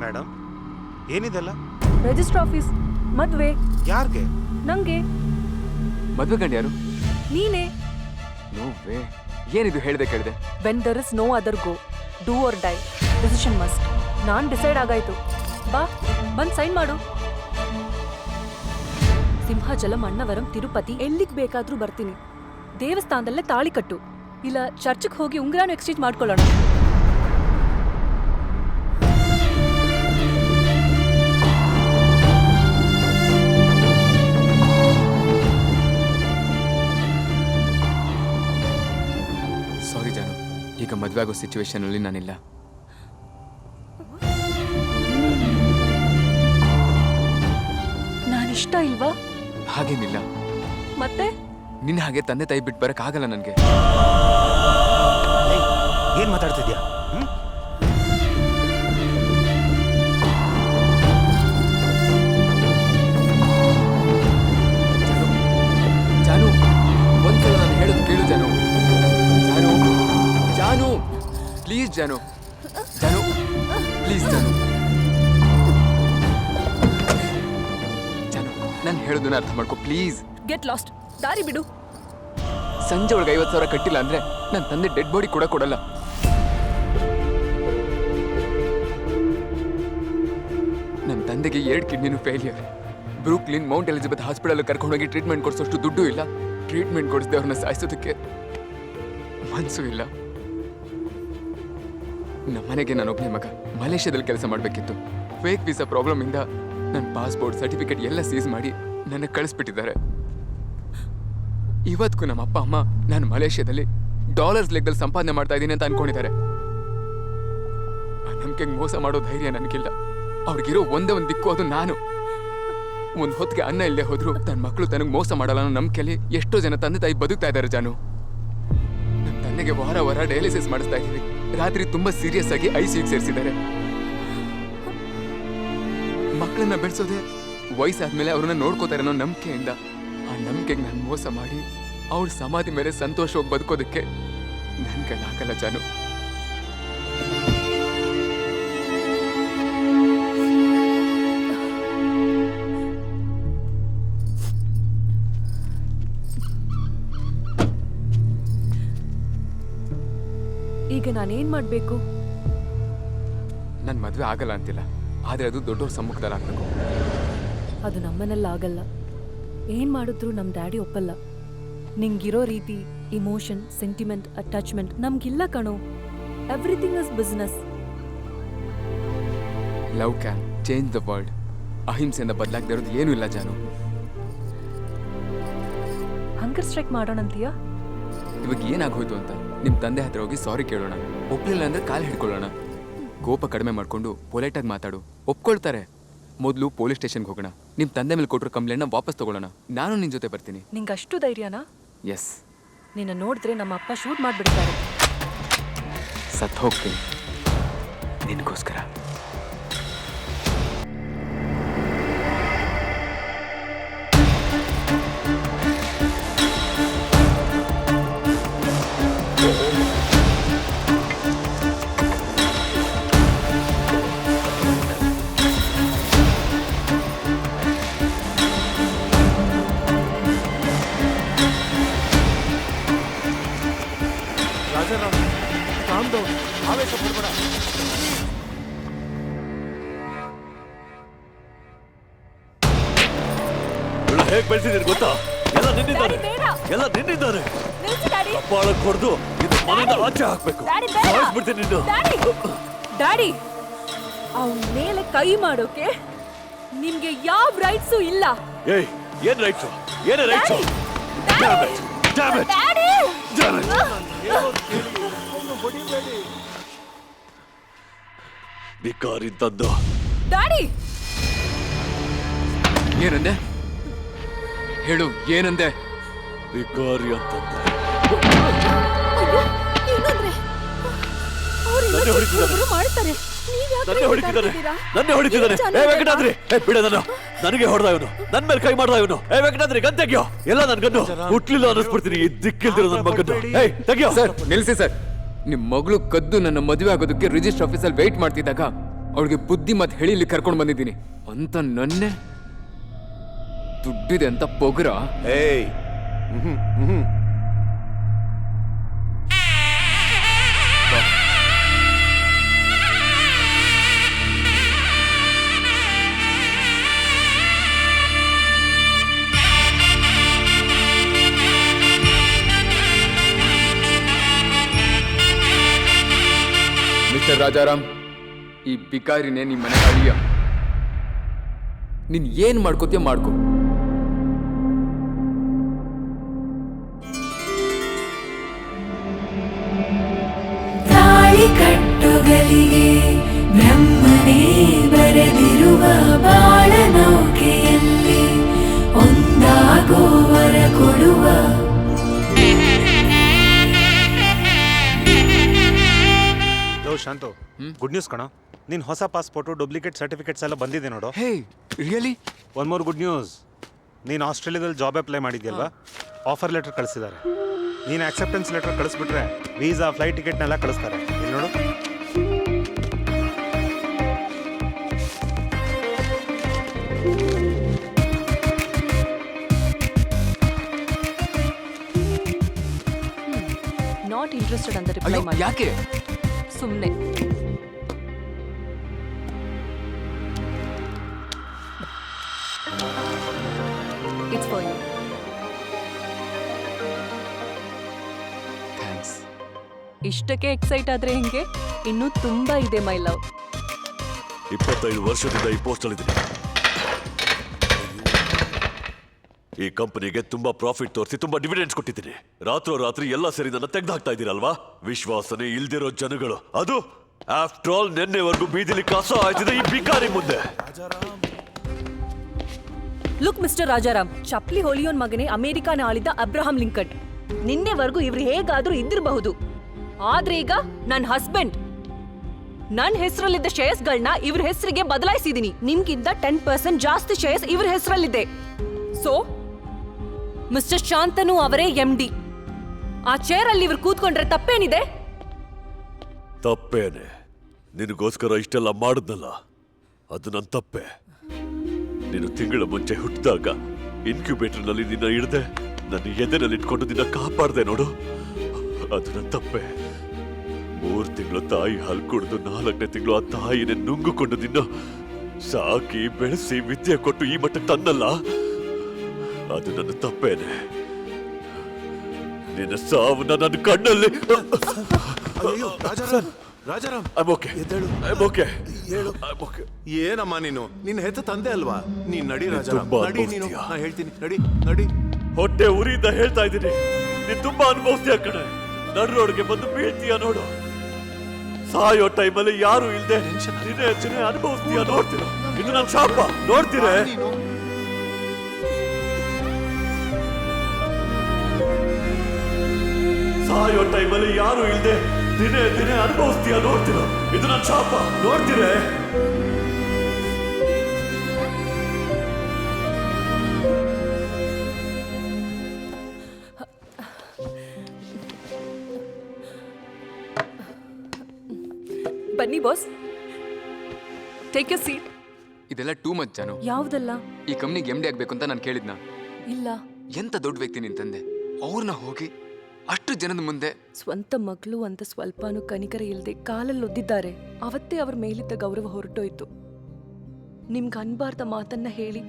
Madam, ಏನಿದೆಲ್ಲ? Register office. ಮದ್ವೆ. ಯಾರಿಗೆ? ನಂಗೆ. ಮದ್ವೆ ಗಂಡ ಯಾರು? ನೀನೇ. ನೋವೇ. ಏನಿದು ಹೇಳ್ದೆ ಕೇಳಿದೆ? When there is no other go, do or die, decision must. ನಾನ್ ಡಿಸೈಡ್ ಆಗಾಯ್ತು. ಬಾ, ಬಂದ್ ಸೈನ್ ಮಾಡು. ಸಿಂಹಾಚಲಂ, ಅಣ್ಣವರಂ, ತಿರುಪತಿ, ಎಲ್ಲಿಗ್ ಬೇಕಾದ್ರೂ ಬರ್ತೀನಿ. ದೇವಸ್ಥಾನದಲ್ಲೇ ತಾಳಿ ಕಟ್ಟು, ಇಲ್ಲ ಚರ್ಚ್ಗೆ ಹೋಗಿ ಉಂಗ್ರಾನು ಎಕ್ಸ್ಚೇಂಜ್ ಮಾಡ್ಕೊಳ್ಳೋಣ. ಸಾರಿ ಜಾನು, ಈಗ ಮದುವೆ ಆಗೋ ಸಿಚುವೇಶನ್ ಅಲ್ಲಿ ನಾನಿಲ್ಲ. ನಾನಿಷ್ಟ ಇಲ್ವಾ? ಹಾಗೇನಿಲ್ಲ. ಮತ್ತೆ ನಿನ್ನ ಹಾಗೆ ತಂದೆ ತಾಯಿ ಬಿಟ್ಟು ಬರಕ್ ಆಗಲ್ಲ ನನ್ಗೆ. ಏನ್ ಮಾತಾಡ್ತಿದ್ಯಾ? ಜಾನು, ಒಂದ್ಸಲ ನಾನು ಹೇಳೋದು ಕೇಳು ಜಾನು. ಜಾನು, ಜಾನು, ಪ್ಲೀಸ್ ಜಾನು. ಜಾನು, ಪ್ಲೀಸ್ ಜಾನು. ಜಾನು, ನಾನು ಹೇಳೋದನ್ನ ಅರ್ಥ ಮಾಡ್ಕೊ ಪ್ಲೀಸ್. Get lost. ದಾರಿ ಬಿಡು. ಸಂಜೆ ಒಳಗೆ 50,000 ಕಟ್ಟಿಲ್ಲ ಅಂದ್ರೆ ನನ್ನ ತಂದೆ ಡೆಡ್ ಬಾಡಿ ಕೂಡ ಕೊಡಲ್ಲ. ನನ್ನ ತಂದೆಗೆ 2 ಕಿಡ್ನಿನೂ failure. Brooklyn, Mount Elizabeth hospital ಕರ್ಕೊಂಡೋಗಿ ಟ್ರೀಟ್ಮೆಂಟ್ ಕೊಡಿಸೋಷ್ಟು ದುಡ್ಡು ಇಲ್ಲ. ಟ್ರೀಟ್ಮೆಂಟ್ ಕೊಡಿಸದೆ ಅವ್ರನ್ನ ಸಾಯಿಸೋದಕ್ಕೆ ಮನಸ್ಸು ಇಲ್ಲ. ನಮ್ಮನೆಗೆ ನಾನೊಬ್ಬನೇ ಮಗ. ಮಲೇಷ್ಯಾದಲ್ಲಿ ಕೆಲಸ ಮಾಡಬೇಕಿತ್ತು. ಫೇಕ್ ವೀಸಾ ಪ್ರಾಬ್ಲಮ್ ಇಂದ ನನ್ನ ಪಾಸ್ಪೋರ್ಟ್, ಸರ್ಟಿಫಿಕೇಟ್ ಎಲ್ಲ ಸೀಸ್ ಮಾಡಿ ನನ್ನ ಕಳಿಸ್ಬಿಟ್ಟಿದ್ದಾರೆ. ಇವತ್ತಿಗೂ ನಮ್ಮ ಅಪ್ಪ ಅಮ್ಮ ನಾನು ಮಲೇಷ್ಯಾದಲ್ಲಿ ಡಾಲರ್ಸ್ ಲೆಕ್ಕದಲ್ಲಿ ಸಂಪಾದನೆ ಮಾಡ್ತಾ ಇದ್ದೀನಿ ಅಂತ ಅನ್ಕೊಂಡಿದ್ದಾರೆ. ಆ ನಂಬಿಕೆಗೆ ಮೋಸ ಮಾಡೋ ಧೈರ್ಯ ನನಗಿಲ್ಲ. ಅವ್ರಿಗಿರೋ ಒಂದೇ ಒಂದು ದಿಕ್ಕು, ಅದು ನಾನು. ಒಂದು ಹೊತ್ತಿಗೆ ಅನ್ನ ಇಲ್ಲದೆ ಹೋದ್ರು ನನ್ನ ಮಕ್ಕಳು ತನಗೆ ಮೋಸ ಮಾಡಲ್ಲ ಅನ್ನೋ ನಂಬಿಕೆಯಲ್ಲಿ ಎಷ್ಟೋ ಜನ ತಂದೆ ತಾಯಿ ಬದುಕ್ತಾ ಇದ್ದಾರೆ. ಜಾನು, ನನ್ನ ತಂದೆಗೆ ವಾರ ವಾರ ಡಯಾಲಿಸಿಸ್ ಮಾಡಿಸ್ತಾ ಇದ್ದೀವಿ. ರಾತ್ರಿ ತುಂಬಾ ಸೀರಿಯಸ್ ಆಗಿ ಐಸಿಯುಗೆ ಸೇರಿಸಿದ್ದಾರೆ. ಮಕ್ಕಳನ್ನ ಬೆಳೆಸೋದೆ ವಯಸ್ಸಾದ್ಮೇಲೆ ಅವ್ರನ್ನ ನೋಡ್ಕೋತಾರೆ ಅನ್ನೋ ನಂಬಿಕೆಯಿಂದ. ಆ ನಂಬಿಕೆಗೆ ನಾನು ಮೋಸ ಮಾಡಿ ಅವ್ರ ಸಮಾಧಿ ಮೇಲೆ ಸಂತೋಷವಾಗಿ ಬದುಕೋದಕ್ಕೆ ನನ್ನ ಕೈಲಾಗಲ್ಲ ಜಾನು. ಈಗ ನಾನೇನ್ ಮಾಡ್ಬೇಕು? ನನ್ನ ಮದುವೆ ಆಗಲ್ಲ ಅಂತಿಲ್ಲ, ಆದ್ರೆ ಅದು ದೊಡ್ಡವ್ರ ಸಮ್ಮುಖದಲ್ಲಿ ಆಗ್ಬೇಕು. ಅದು ನಮ್ಮನೆಲ್ಲ ಆಗಲ್ಲ. ಏನ್ ಮಾಡಿದ್ರು ನಮ್ ಡ್ಯಾಡಿ ಒಪ್ಪಲ್ಲ. ನಿಂಗಿರೋ ರೀತಿ, ಇಮೋಷನ್, ಸೆಂಟಿಮೆಂಟ್, ಅಟ್ಯಾಚ್ಮೆಂಟ್ ನಮ್ಗಿಲ್ಲ ಕಣೋ. Everything is business. Love can change the world. ಅಹಿಂಸೆಯಿಂದ ಬದಲಾಗದೇ ಇರೋದು ಏನೂ ಇಲ್ಲ ಜಾನು. ಹಂಗರ್ ಸ್ಟ್ರೈಕ್ ಮಾಡೋಣಂತೀಯಾ? ಇವಾಗ ಏನಾಗೋಯ್ತು ಅಂತ ನಿಮ್ಮ ತಂದೆ ಹತ್ರ ಹೋಗಿ ಸಾರಿ ಕೇಳೋಣ. ಒಪ್ಲಿಲ್ಲ ಅಂದ್ರೆ ಕಾಲು ಹಿಡ್ಕೊಳ್ಳೋಣ. ಕೋಪ ಕಡಿಮೆ ಮಾಡ್ಕೊಂಡು ಪೊಲೈಟಾಗಿ ಮಾತಾಡು, ಒಪ್ಕೊಳ್ತಾರೆ. ಮೊದಲು ಪೊಲೀಸ್ ಸ್ಟೇಷನ್ಗೆ ಹೋಗೋಣ. ನಿಮ್ಮ ತಂದೆ ಮೇಲೆ ಕೊಟ್ಟರು ಕಂಪ್ಲೇಂಟ್ನ ವಾಪಸ್ ತಗೊಳ್ಳೋಣ. ನಾನು ನಿನ್ನ ಜೊತೆ ಬರ್ತೀನಿ. ನಿಂಗೆ ಅಷ್ಟು ಧೈರ್ಯನಾ? ಎಸ್. ನಿನ್ನ ನೋಡಿದ್ರೆ ನಮ್ಮ ಅಪ್ಪ ಶೂಟ್ ಮಾಡಿಬಿಡ್ತಾರೆ. ಸತ್ತು ಹೋಗ್ತೀನಿ ನಿನಗೋಸ್ಕರ. ಹೇಗ್ ಬೆಳೆಸಿದೀನಿ ಗೊತ್ತಾ? ಎಲ್ಲ ನಿನ್ನಿದ್ದಾರೆ, ಎಲ್ಲ ನಿನ್ನಿದ್ದಾರೆ. ಕಪಾಳಕ್ಕೆ ಹೊಡೆದು ಇದು ಮನೆಯಿಂದ ಆಚೆ ಹಾಕ್ಬೇಕು. ಸಾಯಿಸ್ಬಿಡ್ತೀನಿ ನಿನ್ನ. ಡ್ಯಾಡಿ, ಅವನ ಮೇಲೆ ಕೈ ಮಾಡೋಕೆ ನಿಮ್ಗೆ ಯಾವ ರೈಟ್ಸು ಇಲ್ಲ. ಏಯ್, ಏನ್ ರೈಟ್ಸು? ಏನೇ ರೈಟ್ಸು? ಬಿಕಾರಿ ತಂದು ಡ್ಯಾಡಿ, ಏನಂದೆ? ಹೇಳು, ಏನಂದೆ? ಬಿಕಾರಿ ಅಂತಂದೆ. ಮಾಡ್ತಾರೆ. ನನ್ನೇ ಹೊಡಿತಿದ್ದಾನೆ. ಏ ವೆಂಕಟಾದ್ರಿ, ಬಿಡ ನನ್ನ. ನನಗೆ ಹೊಡೆದ ಇವನು, ನನ್ ಮೇಲೆ ಕೈ ಮಾಡ್ದ ಇವನು. ಏ ವೆಂಕಟಾದ್ರಿ, ಗನ್ ತೆಗಿಯೋ. ಎಲ್ಲ ನನ್ ಗನ್ನು ಹುಟ್ಲಿಲ್ಲ ಅನ್ನಿಸ್ಬಿಡ್ತೀನಿ ಈ ದಿಕ್ಕಿಲ್ದಿರೋ ನನ್ನ ಮಗನ್ನು. ಏಯ್ ತೆಗಿಯೋ. ಸರ್ ನಿಲ್ಸಿ ಸರ್. ನಿಮ್ ಮಗಳು ಕದ್ದು ನನ್ನ ಮದುವೆ ಆಗೋದಕ್ಕೆ ರಿಜಿಸ್ಟರ್ ಆಫೀಸಲ್ಲಿ ವೆಯ್ಟ್ ಮಾಡ್ತಿದ್ದಾಗ ಅವಳಿಗೆ ಬುದ್ಧಿ ಮತ್ತೆ ಹೇಳಿಲಿ ಕರ್ಕೊಂಡು ಬಂದಿದ್ದೀನಿ ಅಂತ ನನ್ನೇ ದುಡ್ಡಿದೆ ಅಂತ ಪೊಗರ. ಏಯ್ ಮಿಸ್ಟರ್ ರಾಜಾರಾಮ್, ಈ ಬಿಕಾರಿನೇ ನಿಮ್ಮ ಮನೆ ಅಳಿಯ. ನೀನ್ ಏನ್ ಮಾಡ್ಕೋತೀಯ ಮಾಡ್ಕೋ. ತಾಳಿ ಕಟ್ಟುಗಲಿಗೆ ಬ್ರಹ್ಮನೇ ಬರೆದಿರುವ ಬಾಳ ನೌಕೆಯಲ್ಲಿ ಒಂದಾಗೋವರ ಕೊಡುವ ಶಾಂತು, ಗುಡ್ ನ್ಯೂಸ್ ಕಣೋ. ನಿನ್ ಹೊಸ ಪಾಸ್ಪೋರ್ಟು, ಡೂಪ್ಲಿಕೇಟ್ ಸರ್ಟಿಫಿಕೇಟ್ಸ್ ಎಲ್ಲ ಬಂದಿದೆ ನೋಡು. Hey really? One more good news. ನೀನು ಆಸ್ಟ್ರೇಲಿಯಾದಲ್ಲಿ ಜಾಬ್ ಅಪ್ಲೈ ಮಾಡಿದ್ಯಲ್ವಾ, ಆಫರ್ ಲೆಟರ್ ಕಳಿಸಿದ್ದಾರೆ. ನೀನು ಆಕ್ಸೆಪ್ಟೆನ್ಸ್ ಲೆಟರ್ ಕಳಿಸ್ಬಿಟ್ರೆ ವೀಸಾ, ಫ್ಲೈಟ್ ಟಿಕೆಟ್ನೆಲ್ಲ ಕಳಿಸ್ತಾರೆ. ಇಲ್ಲಿ ನೋಡು. ನಾಟ್ ಇಂಟ್ರೆಸ್ಟೆಡ್ ಅಂತ ರಿಪ್ಲೈ ಮಾಡಿ. ಯಾಕೆ? ಸುಮ್ಮನೆ. It's for you. ಥ್ಯಾಂಕ್ಸ್. ಇಷ್ಟಕ್ಕೆ ಎಕ್ಸೈಟ್ ಆದ್ರೆ ಹೆಂಗೆ? ಇನ್ನೂ ತುಂಬಾ ಇದೆ ಮೈ ಲವ್. 25 ವರ್ಷದಿಂದ ಈ ಪೋಸ್ಟ್ ಅಲ್ಲಿದ್ದೀನಿ. ಈ ಕಂಪನಿಗೆ ತುಂಬಾ ಪ್ರಾಫಿಟ್ ತೋರಿಸಿ ತುಂಬಾ ಡಿವಿಡೆಂಡ್ಸ್ ಕೊಟ್ಟಿದ್ದೀನಿ. ರಾತ್ರಿ ಎಲ್ಲ ಸೇರಿ ನನ್ನ ತೆಗೆದು ಹಾಕ್ತಾ ಇದ್ದೀರಲ್ವಾ? ವಿಶ್ವಾಸನೆ ಇಲ್ದಿರೋ ಜನಗಳು. ಅದು ಆಫ್ಟರ್ ಆಲ್ ನಿನ್ನೆವರೆಗೂ ಬೀದಿಲಿ ಕಸ ಆಯ್ತಿದೆ ಈ ಬಿಕಾರಿ ಮುಂದೆ. ಲುಕ್ ಮಿಸ್ಟರ್ ರಾಜಾರಾಮ್, ಚಪ್ಲಿ ಹೋಲಿಯೋನ್ ಮಗನೇ ಅಮೆರಿಕಾನ ಆಳಿದ ಅಬ್ರಹಾಂ ಲಿಂಕನ್. ನಿನ್ನೆವರೆಗೂ ಇವ್ರು ಹೇಗಾದ್ರೂ ಇದ್ದಿರಬಹುದು, ಆದ್ರೆ ಈಗ ನನ್ನ ಹಸ್ಬೆಂಡ್, ನನ್ನ ಹೆಸರಲ್ಲಿದ್ದ ಶೇರ್ಸ್ಗಳನ್ನ ಇವ್ರ ಹೆಸರಿಗೆ ಬದಲಾಯಿಸಿದೀನಿ. ನಿಮ್ಗಿಂತ 10% ಜಾಸ್ತಿ ಶೇರ್ಸ್ ಇವ್ರ ಹೆಸರಲ್ಲಿದೆ. ಸೊ ಮಿಸ್ಟರ್ ಶಾಂತನು ಅವರೇ MD. ಆ ಚೇರ್ ಅಲ್ಲಿ ಇವ್ರು ಕೂತ್ಕೊಂಡ್ರೆ ತಪ್ಪೇನಿದೆ? ತಪ್ಪೇನೆ. ನಿನಗೋಸ್ಕರ ಇಷ್ಟೆಲ್ಲ ಮಾಡಿದ್ನಲ್ಲ, ಅದು ನನ್ನ ತಪ್ಪೆ. ನೀನು ತಿಂಗಳ ಮುಂಚೆ ಹುಟ್ಟಿದಾಗ ಇನ್ಕ್ಯುಬೇಟರ್ನಲ್ಲಿ ನಿನ್ನ ಹಿಡ್ದೆ ನನ್ನ ಎದೆನಲ್ಲಿ ಇಟ್ಕೊಂಡು ನಿನ್ನ ಕಾಪಾಡ್ದೆ ನೋಡು, ಅದು ನನ್ನ ತಪ್ಪೆ. 3 ತಿಂಗಳು ತಾಯಿ ಹಾಲು ಕುಡಿದು 4ನೇ ತಿಂಗಳು ಆ ತಾಯಿನೇ ನುಂಗುಕೊಂಡು ನಿನ್ನ ಸಾಕಿ ಬೆಳೆಸಿ ವಿದ್ಯೆ ಕೊಟ್ಟು ಈ ಮಟ್ಟಕ್ಕೆ ತನ್ನಲ್ಲ, ಅದು ನನ್ನ ತಪ್ಪೇನೆ. ನಿನ್ನ ಸಾವನ್ನ ನನ್ನ ಕಣ್ಣಲ್ಲಿ. ರಾಜಾರಾಮ್, ಏನಮ್ಮ ನೀನು? ನಿನ್ನ ಹೆತ್ತ ತಂದೆ ಅಲ್ವಾ? ನೀನ್ ನಡಿ ರಾಜಾರಾಮ್, ನಡಿ ನೀನು. ನಾ ಹೇಳ್ತೀನಿ, ನಡಿ ನಡಿ. ಹೊಟ್ಟೆ ಉರಿಯಿಂದ ಹೇಳ್ತಾ ಇದ್ದೀನಿ, ನೀನ್ ತುಂಬಾ ಅನುಭವಿಸ್ತೀಯ ಕಣೆ. ನಡ್ರೋಡ್ಗೆ ಬಂದು ಬೀಳ್ತೀಯ ನೋಡು. ಸಾಯೋ ಟೈಮಲ್ಲಿ ಯಾರು ಇಲ್ದೆ ನೀನೇ ಅನುಭವಿಸ್ತೀಯ ನೋಡ್ತೀರ. ಇದು ನನ್ನ ಶಾಪ, ನೋಡ್ತೀರ? ಸಾಯೋ ಟೈಮಲ್ಲಿ ಯಾರು ಇಲ್ದೆ ದಿನೇ ಅನುಭವಿಸ್ತೀಯ ನೋಡ್ತೀರ. ಇದು ನನ್ನ ಶಾಪ, ನೋಡ್ತೀರ? ಬನ್ನಿ ಬಾಸ್, ಟೇಕ್ ಯು ಸೀಟ್. ಇದೆಲ್ಲ ಟೂ ಮಚ್ ಜಾನು. ಯಾವುದಲ್ಲ? ಈ ಕಂಪ್ನಿಗೆ MD ಆಗ್ಬೇಕು ಅಂತ ನಾನು ಕೇಳಿದ್ನ? ಇಲ್ಲ. ಎಂತ ದೊಡ್ಡ ವ್ಯಕ್ತಿ ನಿನ್ ತಂದೆ, ಅವ್ರನ್ನ ಹೋಗಿ ಅಷ್ಟು ಜನದ ಮುಂದೆ. ಸ್ವಂತ ಮಗಳು ಅಂತ ಸ್ವಲ್ಪನೂ ಕನಿಕರ ಇಲ್ಲದೆ ಕಾಲಲ್ಲಿ ಒದ್ದಿದ್ದಾರೆ. ಅವತ್ತೇ ಅವ್ರ ಮೇಲಿದ್ದ ಗೌರವ ಹೊರಟೋಯ್ತು. ನಿಮ್ಗೆ ಅನ್ಬಾರ್ದ ಮಾತನ್ನ ಹೇಳಿ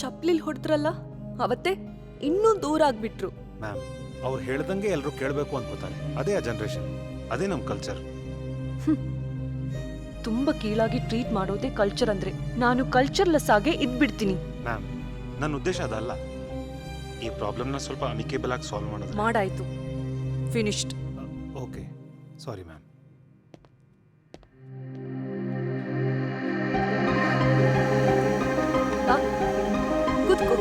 ಚಪ್ಲಿಲ್ ಹೊಡೆದ್ರಲ್ಲ, ಅವತ್ತೇ ಇನ್ನೂ ದೂರ ಆಗ್ಬಿಟ್ರು. ಮ್ಯಾಮ್, ಅವ್ರು ಹೇಳ್ದಂಗೆ ಎಲ್ಲರೂ ಕೇಳಬೇಕು ಅನ್ಕೋತಾರೆ. ಅದೇ ಆ ಜನರೇಷನ್, ಅದೇ ನಮ್ಮ ಕಲ್ಚರ್. ತುಂಬಾ ಕೀಳಾಗಿ ಟ್ರೀಟ್ ಮಾಡೋದೇ ಕಲ್ಚರ್ ಅಂದ್ರೆ ನಾನು ಕಲ್ಚರ್ಲೆಸ್ ಆಗೇ ಇದ್ಬಿಡ್ತೀನಿ. ಮ್ಯಾಮ್, ನನ್ನ ಉದ್ದೇಶ ಅದಲ್ಲ. ಈ ಪ್ರಾಬ್ಲಮ್ನ ಸ್ವಲ್ಪ ಅಮಿಕೇಬಲ್ ಆಗಿ ಸಾಲ್ವ್ ಮಾಡೋದು. ಮಾಡಾಯ್ತು, ಫಿನಿಶ್ಡ್. Okay, sorry ma'am. ಕೂತ್ಕೋ.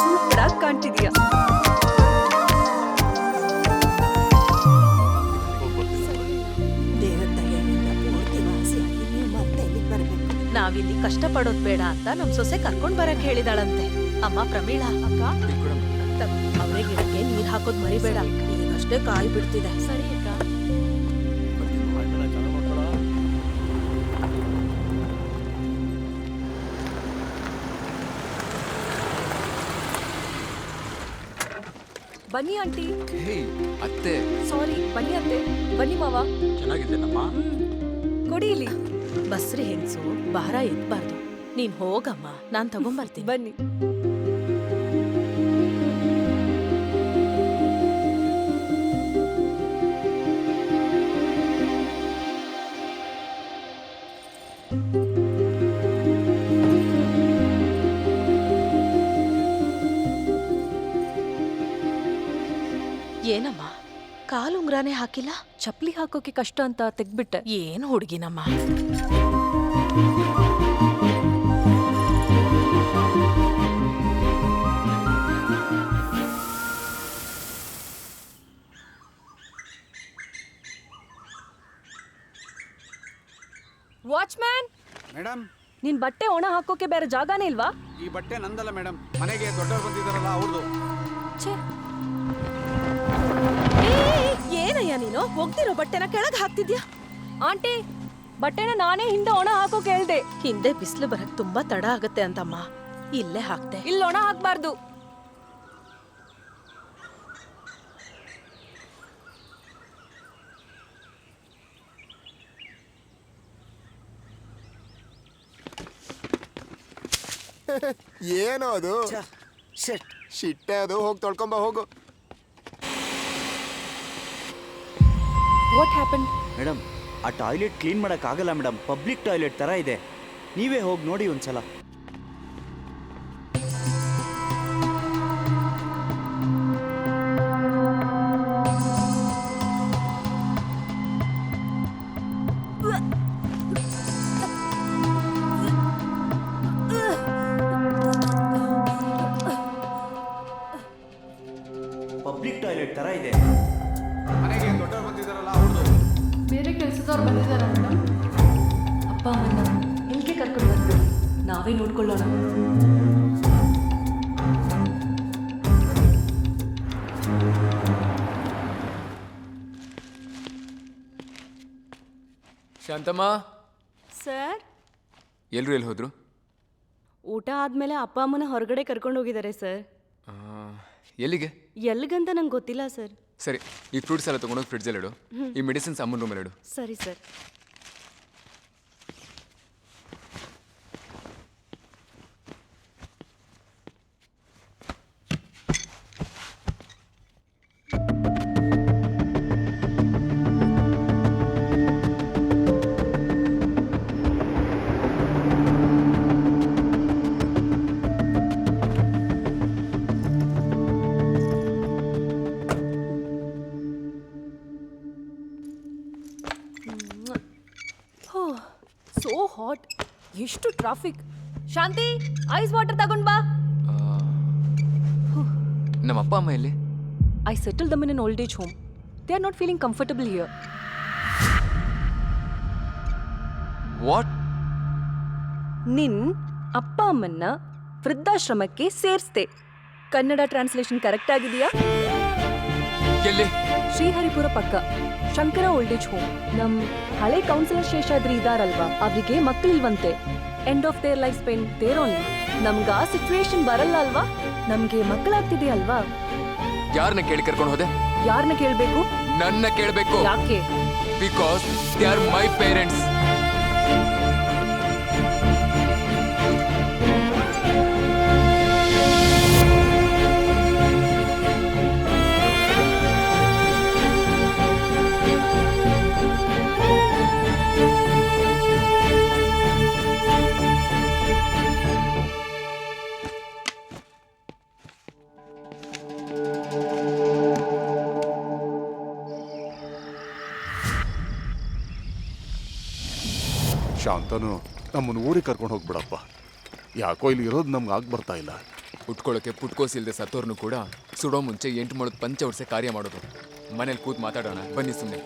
ಸೂಪರಾಗಿ ಕಾಣ್ತಿದ್ಯಾ. ನಾವಿಲ್ಲಿ ಕಷ್ಟ ಪಡೋದ್ ಬೇಡ ಅಂತ ನಮ್ ಸೊಸೆ ಕರ್ಕೊಂಡ್ ಬರಕ್ ಹೇಳಿದಾಳಂತೆ. ಅಮ್ಮ ಪ್ರಮೀಳಾ, ಅಕ್ಕ ಅವರೇ ಗಿಡಕ್ಕೆ ನೀರ್ ಹಾಕೋದ್ ಮರಿಬೇಡ, ಈಗಷ್ಟೇ ಕಾಯಿ ಬಿಡ್ತಿದೆ. ಸರಿ ಅಕ್ಕ. ಬನ್ನಿ ಆಂಟಿ. ಅತ್ತೆ. ಸಾರಿ, ಬನ್ನಿ ಅತ್ತೆ. ಬನ್ನಿ ಮಾವ. ಚೆನ್ನಾಗಿದ್ದೇನಮ್ಮ? ಕೊಡಿ ಇಲ್ಲಿ. ಬಸ್ರಿ ಹೆಂಗ್ಸು ಭಾರ ಎತ್ಬಾರ್ದು. ನೀನ್ ಹೋಗಮ್ಮ, ನಾನ್ ತಗೊಂಬರ್ತೀನಿ. ಬನ್ನಿ. ಏನಮ್ಮ, ಕಾಲುಂಗ್ರಾನೇ ಹಾಕಿಲ್ಲ? ಚಪ್ಲಿ ಹಾಕೋಕೆ ಕಷ್ಟ ಅಂತ ತೆಗ್ಬಿಟ್ಟೆ. ಏನು ಹುಡುಗಿನಮ್ಮ. ವಾಚ್ಮ್ಯಾನ್ ಮೇಡಮ್, ನಿನ್ ಬಟ್ಟೆ ಒಣ ಹಾಕೋಕೆ ಬೇರೆ ಜಾಗನೇ ಇಲ್ವಾ? ಈ ಬಟ್ಟೆ ನಂದಲ್ಲ ಮೇಡಮ್, ಮನೆಗೆ ದೊಡ್ಡವರು ಬಂದಿದ್ದಾರಲ್ಲ ಅವ್ರದ್ದು. ಏನಯ್ಯ ನೀನು ಒಗ್ದಿರೋ ಬಟ್ಟೆನ ಕೆಳಗೆ ಹಾಕ್ತಿದ್ಯಾ? ಆಂಟಿ, ಬಟ್ಟೆನ ನಾನೇ ಹಿಂದೆ ಒಣ ಹಾಕೋಕೆ ಹೇಳ್ದೆ. ಹಿಂದೆ ಬಿಸಿಲು ಬರಕ್ ತುಂಬಾ ತಡ ಆಗತ್ತೆ ಅಂತಮ್ಮ, ಇಲ್ಲೇ ಹಾಕ್ತೆ. ಇಲ್ಲಿ ಒಣ ಹಾಕ್ಬಾರ್ದು. ಏನೋ ಅದು? ಶಿಟ್ಟೆ ಅದು. ಹೋಗಿ ತೊಳ್ಕೊಂಬ ಹೋಗು. What happen? ಮೇಡಮ್, ಆ ಟಾಯ್ಲೆಟ್ ಕ್ಲೀನ್ ಮಾಡೋಕ್ಕಾಗಲ್ಲ ಮೇಡಮ್, ಪಬ್ಲಿಕ್ ಟಾಯ್ಲೆಟ್ ಥರ ಇದೆ. ನೀವೇ ಹೋಗಿ ನೋಡಿ ಒಂದ್ಸಲ. ಪಬ್ಲಿಕ್ ಟಾಯ್ಲೆಟ್ ಥರ ಇದೆ. ಮನೆಗೆ ದೊಡ್ಡವರು ಬಂದಿದ್ದಾರಲ್ಲ ಅವ್ರದ್ದು. ಬೇರೆ ಕೆಲಸದವ್ರು ಬಂದಿದ್ದಾರಾ ಮೇಡಮ್? ಅಪ್ಪ ಅಮ್ಮನ್ನ ಹಿಂಗೆ ಕರ್ಕೊಂಡು ಬಂದ್ರು, ನಾವೇ ನೋಡ್ಕೊಳ್ಳೋಣ. ಶಾಂತಮ್ಮ. ಸರ್, ಎಲ್ರು ಎಲ್ಲಿ ಹೋದ್ರು? ಊಟ ಆದ್ಮೇಲೆ ಅಪ್ಪ ಅಮ್ಮನ ಹೊರಗಡೆ ಕರ್ಕೊಂಡು ಹೋಗಿದ್ದಾರೆ ಸರ್. ಎಲ್ಲಿಗೆ? ಎಲ್ಲಿಗಂತ ನಂಗೆ ಗೊತ್ತಿಲ್ಲ ಸರ್. ಸರಿ, ಈ ಫ್ರೂಟ್ಸ್ ಎಲ್ಲ ತೊಗೊಂಡೋಗಿ ಫ್ರಿಡ್ಜಲ್ಲಿ ಇಡು. ಈ ಮೆಡಿಸಿನ್ಸ್ ಅಮ್ಮನ ರೂಮಲ್ಲಿ ಇಡು. ಸರಿ ಸರ್. ಸೋ ಹಾಟ್, ಎಷ್ಟು ಟ್ರಾಫಿಕ್. ಶಾಂತಿ, ಐಸ್ ವಾಟರ್ ತಗೊಂಡ್ ಬಾ. ನಮ್ಮ ಅಪ್ಪ ಅಮ್ಮ ಎಲ್ಲಿ? I settle dum in an old age home. They are not feeling comfortable here. What? ನಿನ್ ಅಪ್ಪ ಅಮ್ಮನ್ನ ವೃದ್ಧಾಶ್ರಮಕ್ಕೆ ಸೇರಿಸ್ದೆ. ಕನ್ನಡ ಟ್ರಾನ್ಸ್ಲೇಷನ್ ಕರೆಕ್ಟ್ ಆಗಿದೆಯಾ? ಎಲ್ಲಿ? ಶ್ರೀಹರಿಪುರ ಪಕ್ಕ ಶಂಕರ ಓಲ್ಡ್ ಏಜ್ ಹೋಮ್. ನಮ್ ಹಳೆ ಕೌನ್ಸಿಲರ್ ಶೇಷಾದ್ರಿ ಇದಾರಲ್ವಾ, ಅವ್ರಿಗೆ ಮಕ್ಕಳಿಲ್ವಂತೆ. End of their life span their only. ನಮ್ಗ ಆ ಸಿಚುವೇಶನ್ ಬರಲ್ಲ ಅಲ್ವಾ, ನಮ್ಗೆ ಮಕ್ಕಳಾಗ್ತಿದೆ ಅಲ್ವಾ. ಯಾರನ್ನ ಕೇಳಿ ಕರ್ಕೊಂಡು ಹೋದೆ? ಯಾರನ್ನ ಕೇಳ್ಬೇಕು? ನನ್ನ ಕೇಳ್ಬೇಕು. ಯಾಕೆ? Because they are my parents. Shantanu ನಮ್ಮನ್ನು ಊರಿಗೆ ಕರ್ಕೊಂಡು ಹೋಗ್ಬಿಡಪ್ಪ. ಯಾಕೋ ಇಲ್ಲಿ ಇರೋದು ನಮ್ಗೆ ಆಗಿ ಬರ್ತಾ ಇಲ್ಲ. ಉಟ್ಕೊಳ್ಳೋಕೆ ಪುಟ್ಕೋಸಿಲ್ದೆ ಸತ್ತೋರ್ನು ಕೂಡ ಸುಡೋ ಮುಂಚೆ 8 ಮೊಳದ ಪಂಚ ಹೊಡ್ಸೆ ಕಾರ್ಯ ಮಾಡೋದು. ಮನೇಲಿ ಕೂತ್ ಮಾತಾಡೋಣ ಬನ್ನಿ ಸುಮ್ಮನೆ.